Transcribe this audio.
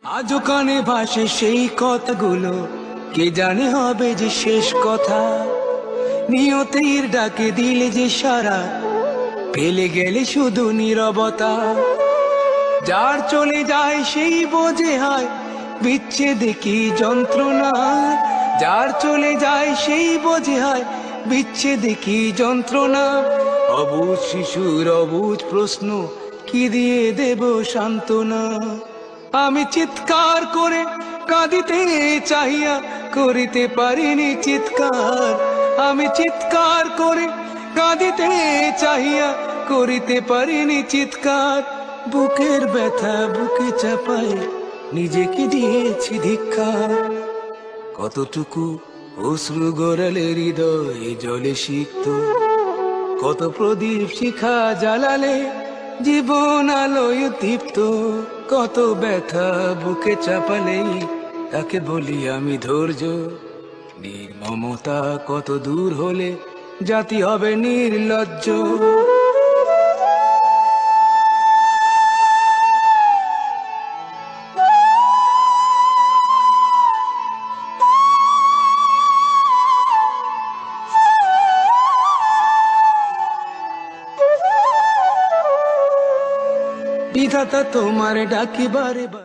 আজও কানে ভাসে সেই কথাগুলো, কে জানে হবে যে শেষ কথা। নিয়তির ডাকে দিলে যে সারা, পেলে গেলে শুধু নীরবতা। যার চলে যায় সেই বোঝে হয় বিচ্ছেদে কি যন্ত্রণা। যার চলে যায় সেই বোঝে হয় বিচ্ছেদে কি যন্ত্রণা। অবুঝ শিশুর অবুঝ প্রশ্ন, কি দিয়ে দেব সান্ত্বনা। আমি চিৎকার করে কাঁদিতে চাহিয়া করিতে পারিনি চিৎকার। আমি চিৎকার করে কাঁদিতে চাহিয়া করিতে পারিনি চিৎকার। বুকের ব্যথা বুকে চাপায় নিজেকে দিয়েছি ধিক্কার। কতটুকু অশ্রু গড়ালে হৃদয় জলে সিক্ত, কত প্রদীপ শিখা জ্বালালে জীবন আলোয় দীপ্ত। কত ব্যথা বুকে চাপালেই তাকে বলি আমি ধৈর্য। নির্মমতা কত দূর হলে জাতি হবে নির্লজ্জ। বিধাতা তোমার ডাকি বারে বারে।